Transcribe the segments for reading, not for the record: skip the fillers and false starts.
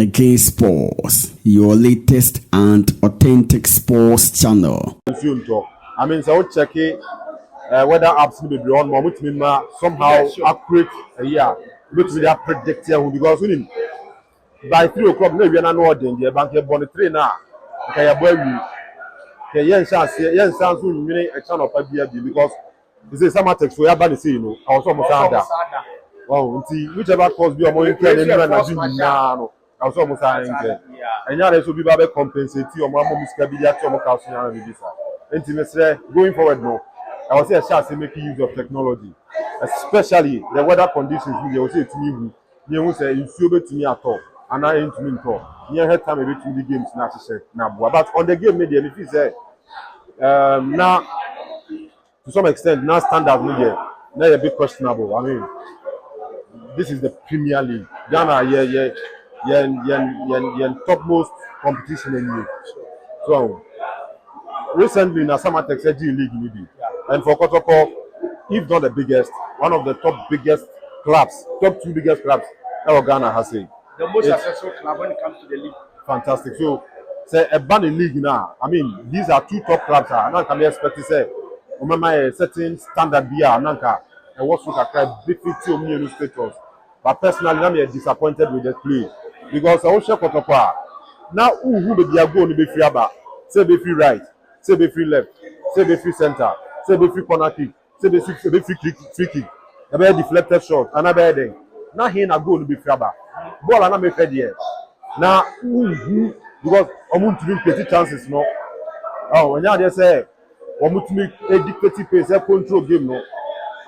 Again Sports, your latest and authentic sports channel. I mean, so check it. Whether apps may be on, but somehow accurate. Yeah, which we are predicting because we by 3 o'clock, maybe an hour in the bank. You're born 3 now. Okay, you're boy. Okay, yes, chance we mean a channel of IBB because this is some text for your body. See, you know, I was almost that. Wow, whichever cause be a more important than I was almost saying, and now there should be able to compensate your mom, Miss Cabilla, Tomo visa. Intimacy going forward, no. I would say a chance to make use of technology, especially the weather conditions. We will say to me, you will say, it's over to me at all, and I ain't to me at all. Near head time, maybe to the games, not to say, but on the game, media, if you say, now, to some extent, now standard media, now a bit questionable. I mean, this is the Premier League. Ghana, topmost competition in you. So recently, na Samatex League maybe, and for Kotoko, if not the biggest, one of the top 2 biggest clubs that Ghana has seen. The most successful club when it comes to the league. Fantastic. So, say a ban in league now. I mean, these are 2 top clubs. Now can be expected say, remember a certain standard beer, Nanka. And what's look at big 50 million status. But personally, I'm disappointed with the play because I want to Kotoko. Now, who be the go to be free about? Say be free right, say be free left, say be free center, say be free corner kick, say be free kick. A very deflected shot, and a bad thing. Now he na go to be free about. Ball and I'm a fed here. Now, because I'm going to win petty chances, no. Oh, when you say, I'm going to make a dictative pace, a control game, no.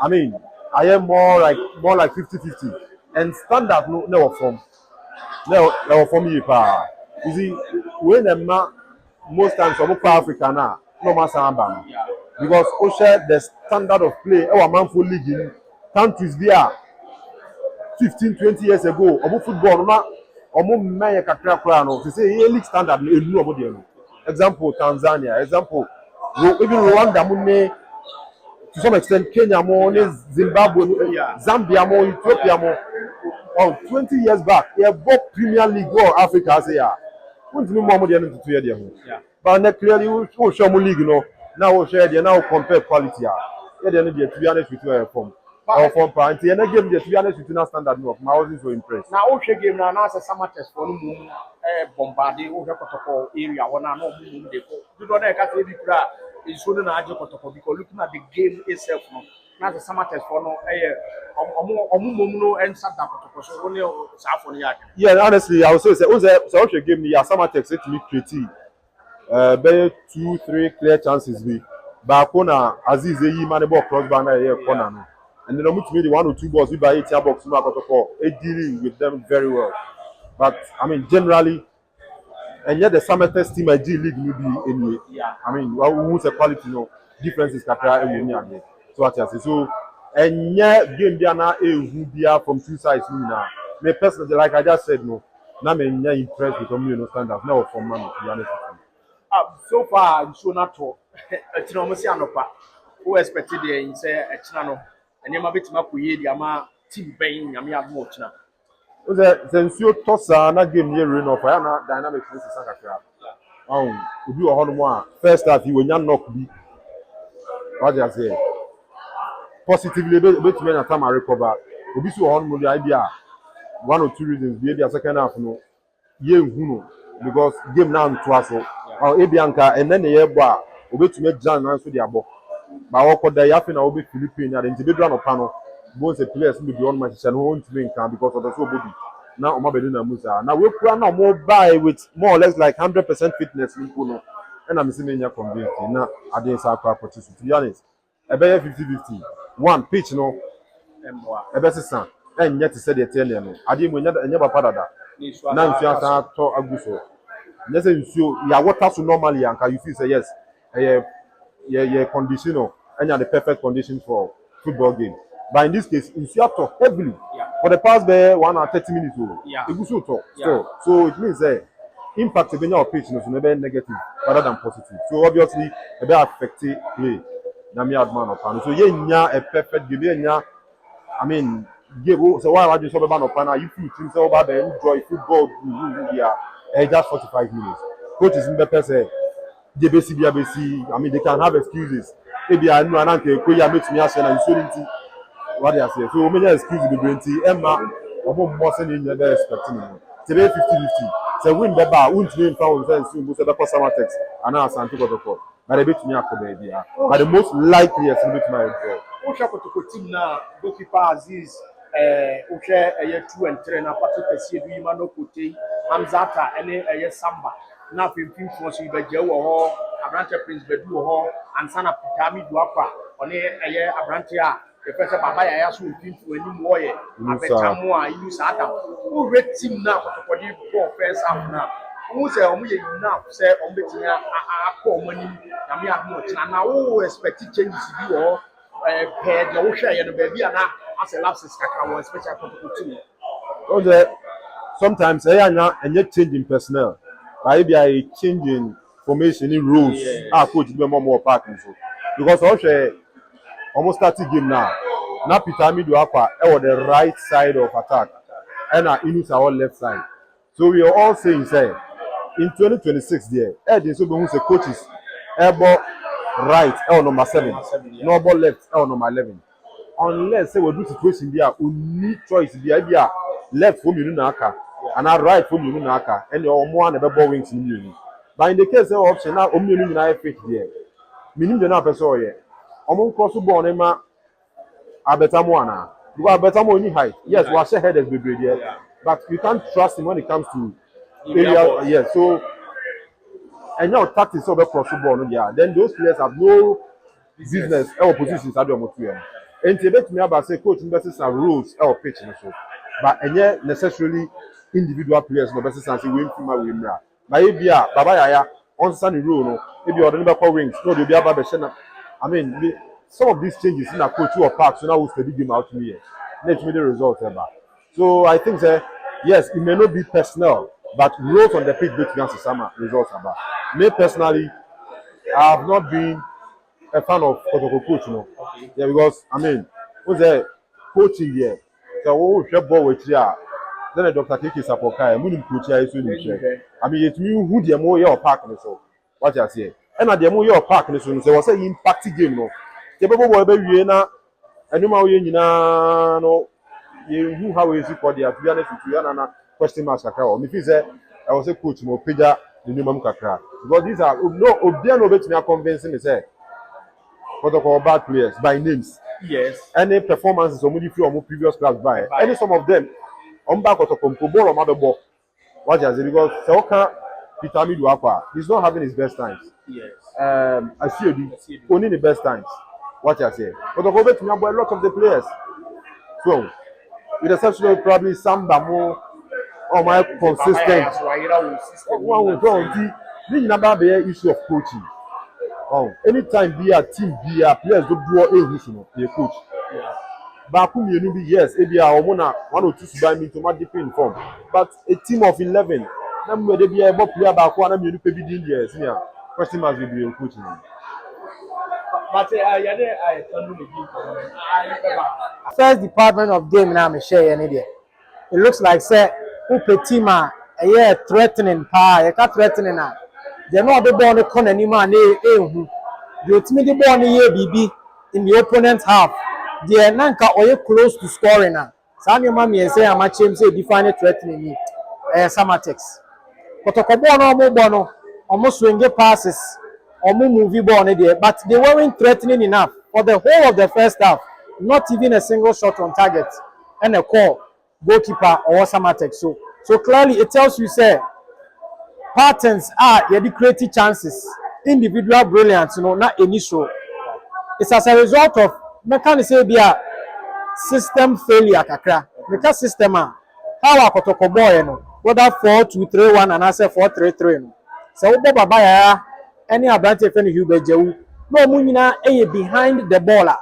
I mean, I am more like 50-50. And standard no form. No for me, pa. You see, when a man most times I'm Africa now, no matter how because Osei the standard of play, our man for league in countries there 15-20 years ago, about football, no man kakra no. To say league standard, no. Example Tanzania, example even Rwanda, money. To some extent, Kenya more, Zimbabwe, Zambia more, Ethiopia more. 20 years back, they have both Premier League or Africa say won't be more money to 2 years. But clearly, we show more league, you know. Now we share, now compare quality. Yeah, they need to be honest with you from our form point. And again, to be honest with you, standard no. I wasn't so impressed. Now, okay, game now, as a summer test for the bombarding over Kotoko area, one I know you don't know, I can't really cry. It's shouldn't have Kotoko because looking at the game itself, now the summer test for no, and Santa Kotoko, so only South on the yard. Yeah, honestly, I would say, so okay, game me, summer test to me creative. Better 2-3 clear chances be. Bakona Aziz Eyi man ball crossbar na here corner no. And then to me the 1 or 2 balls we by 8 box no Akotoko dealing with them very well. But I mean generally and yet the summer test team G League will be anyway. I mean who's a quality no differences kakra e ni ade. So what I say so and yeah game there na who be from 2 sides now. Me personally like I just said no. Na me impressed with them standards now from man to be honest with you. So far, so not to Etinomosia who expected the in say a channel and you might be to Makuye, the Ama team paying Yamia Mochna. Since you toss a game near Reno for Anna dynamic Saka. Oh, if you are one first half, you will not knock me. What I say positively, but when I time I recover, will be so on with the idea 1 or 2 reasons, maybe a second half, no, because game now to us. Or Ebianca and then the year bar, we to make John answer the above. But what could they have in our Philippine and individual panel? Both the players will be on my channel won't win because of the so body. Now, Mabedina Musa. Now we plan now more by with more or less like 100% fitness in Puno. And I'm seeing your convinced. Now, I didn't say to be honest. A better 50-50. One pitch, no, a better son. And yet to say the 10 year. I didn't never part of that. Now, if you are to Aguso. Let's say you are what has normally and you feel say yes, conditional and you are the perfect condition for football game. But in this case, you have to heavily for the past 1 or 30 minutes. So it means impact in your pitch is never negative rather than positive. So obviously, a bit affected play. So yeah, a perfect game. I mean, game. So why I just about no pana? You feel team say about enjoy football. Just 45 minutes. Coach is in the person. I mean, they can have excuses. Maybe I know another way you make me ask and so what they say. So many excuses be going to Emma or more than you never expecting. Today 50-50. So win the bar, won't win found and soon go to the customer text and ask and to go. But a bit me up baby. But the most likely is bit my draw. Kotoko team na goalkeeper Aziz Uche 2 and 3 na Patrick Esie du Imano Kote Hamzata ene Samba na pimpim force be Gyau ho Abrante Prince Bedu ho ansana Amidu akwa one Abrante a the first baba ya so pimpu anim wo ye Amoah ilu sada who rate team na Kotoko di for first half na who say omo ye enough say omo betimi akọ omo anim na me admo na who expect changes bi wo paid the share you know baby and as a lapses kakra one special Kotoko team. Sometimes and change in personnel. Maybe I change in formation in rules. Coach be more parking so because also almost starting game now. Now Peter Amidu akwa on the right side of attack and Inus our left side. So we are all saying say in 2026 there, Edin so be say coaches elbow right number 7, no ball left number 11. Unless say we do situation there, we need choice there left from you na aka and right from you na aka and your more na ball wings in you. But in the case of option now omu na fit there. Minim de na person here. Omo cross ball na ma Amoah na. Because Amoah only height. Yes, we are share headers be there. But you can't trust him when it comes to area. Yes, so and now tactics over cross ball no there. Then those players have no business or positions at the moment. And to bet me about say coach versus some rules or pitch so. But and necessarily individual players no versus say win from a win. But if ya baba yaya on sunny rule no, if you order call wings, no they be about the I mean some of these changes in a coach or park so now we study game out to me. Let me the results ever. So I think that yes, it may not be personal, but roles on the pitch between some results about. Me personally, I have not been a fan of Kotoko coach, you know. Okay. Yeah, because I mean, who's the coaching here? So who share ball with you? Then the Dr. Kiki Sapokai, Munim coach here is winning. I mean, it's me who the more your park so. What you say? And at the more your park so was an impact game, no. The people were very na and you know, no, you who how is it for the to be honest with you, and question marks kakra. Me feel say I was a coach mo peja the minimum kakra. Because these are no obian obet me convincing me say Kotoko bad players by names. Yes. Any performances somebody from previous class by. Any some of them on back Kotoko ball or mother ball. What you say because Seoka Peter Amidu akwa he's not having his best times. Yes. I see you only the best times. What you say? Kotoko bet me a lot of the players. So with the exception of probably Samba more or my consistent. One will go on the number be issue of coaching. Anytime be a team be a players do a coach. But yes, maybe one or two by me to my different form. But a team of 11, then where they be able to play about 1 million years. Yeah, question must be coaching. But first department of game now me share any there. It looks like say who team threatening threatening na. They know the ball the corner ni man who the ultimate ball ni BB in the opponent half. They nanka oye close to scoring na. Sani mama say am chem say define threatening ni Samatex. Kotoko ball no almost swing passes. Movie ball there, but they weren't threatening enough for the whole of the first half. Not even a single shot on target and a call goalkeeper or Samatex. So clearly it tells you say patterns are creating chances, individual brilliance, not initial. It's as a result of mechanics say be a system failure kakra. Because system how Akoto boy whether 4-2-3-1 and I say 4-3-3. So baba any advantage for Gyau. No munina behind the baller.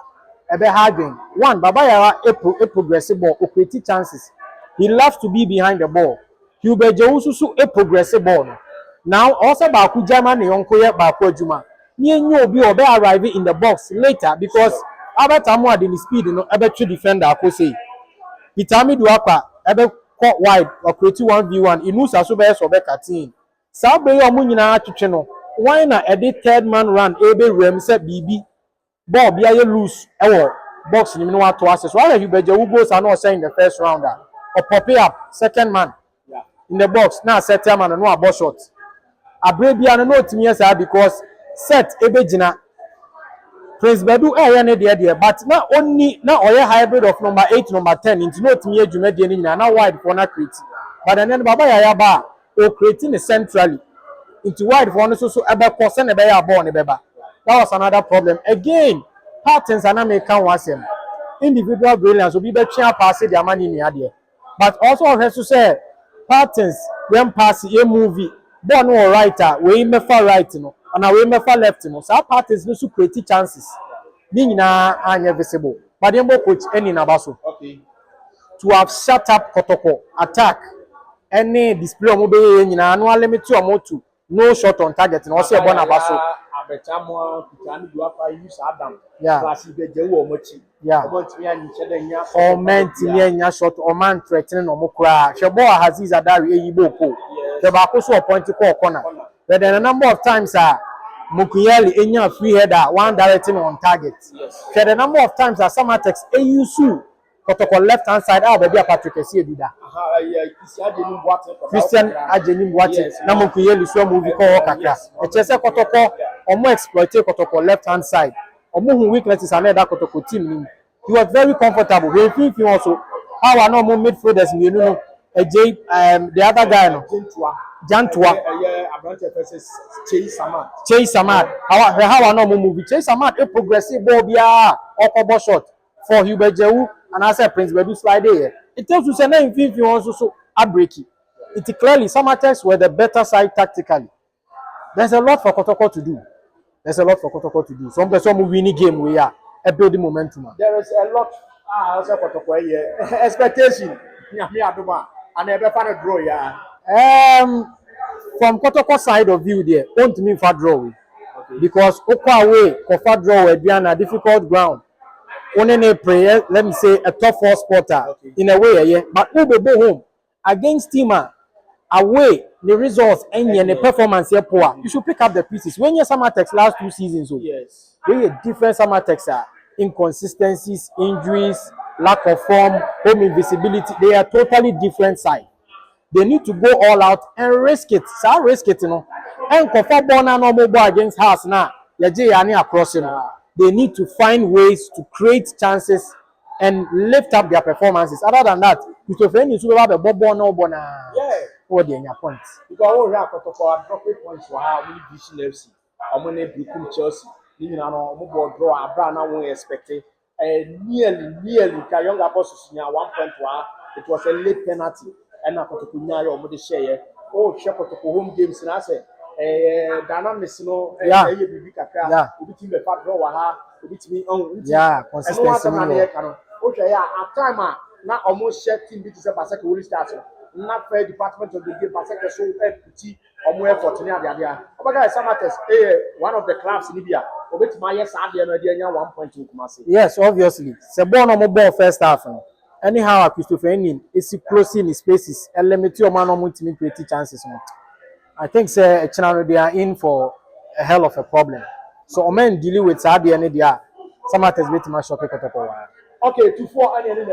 Ebe harding. One, Baba Yara a progressive ball, creative chances. He loves to be behind the ball. Gyau susu a progressive ball. Now also Baku German Yonkoya Baku Juma. Me and you be arriving in the box later because Amoah in the speed ebe to defender I could say. Amidu akwa ebe cut wide or create 1v1 inusa so be so be katin sa be yo mu nyina atwetwe no why na e third man run ebe rem say bibi ball bia ye loose ewo box ni no ato access why you beje who goes are not saying the first rounder or pop up second man in the box na set man no abo shot abre bia no otimi esa because set ebe gina Prince Bedu ne there but na only na oye hybrid of number 8 number 10 into no otimi adwuma de ni nyina na wide for na create but then baba ya ba o creating centrally into wide for no so ebe course na be ya ball ne beba. That was another problem again. Patterns are not making one same. Individual brilliance will be the chair pass the money in the idea. But also has to say patterns when pass a movie, born or writer, we may far right no, and we may far left no. So patterns no create chances. Nina are visible. But the coach any nabaso. Okay. To have shut up Kotoko attack any display of mobile in annual limit to a motu. No shot on target and also a bonabaso. Yeah. Or meant to shot or man threatening or mokra. Shaboa has his adari a yiboko. The Bakoso appointed corner. But then a number of times Mukuyeli in your free header, one directing on target. So the number of times Samatex AUSU Kotoko left hand side out baby Patrick Esiedida. Christian Ajenim watches Namukuyeli so movie call Kaka. Echese Kotoko omo exploit Kotoko left hand side. Omo weaknesses are that Kotoko team. He was very comfortable. He also how are no more midfielders you know the other guy no Jantua Chase Samad how are no more movie Chase Samad a progressive ball bia or shot for Hubert Gyau and I said Prince Bedu slide there. It tells you say na if you also so a breaky. It clearly Samatex were the better side tactically. There's a lot for Kotoko to do. Some person winning game we are a building momentum. There is a lot also Kotoko here. Expectation. And never find a draw, yeah. From Kotoko side of view there, don't mean for draw because Okwa away, Kofa draw will be on a difficult ground. Only a prayer, let me say a top 4 spotter in a way, yeah. But we go home against Tima away the results and the performance here poor. You should pick up the pieces. When you Samatex last 2 seasons, so yes, when you different Samatex are inconsistencies, injuries, lack of form, home invisibility, they are totally different side. They need to go all out and risk it. So risk it, you know. And Kofa Bona no mobile against House now. Across, you know. They need to find ways to create chances and lift up their performances. Other than that, Christopher needs to have a bobo no bona. Yeah. What the your points? Because we have Kotoko dropping points for how we Vision FC. I'm going to become Chelsea. You know, mobile draw a brand I won't expect it. Nearly, Kayonga Boss is 1 point. It was a late penalty. And I got to Kunya or the share. Oh, Shepherd to home games, and I said, dynamics, you know, yeah, between the fat drawer, between own, yeah, consistency. Okay, yeah, at time, now almost share team because of Basaka will start. Not fair department of the game, Basaka so petty or more effort in the idea. Oh, guys, Samatex, one of the clubs in India, or with my yes, idea, 1.2. Yes, obviously. Sebon on ball first half. Anyhow, Christopher Enin is close in his spaces and limit your man on to create chances. I think they are in for a hell of a problem. So Omen dealing with Saudi and India. Some matters with my shock. Okay, Tuffour Analysed.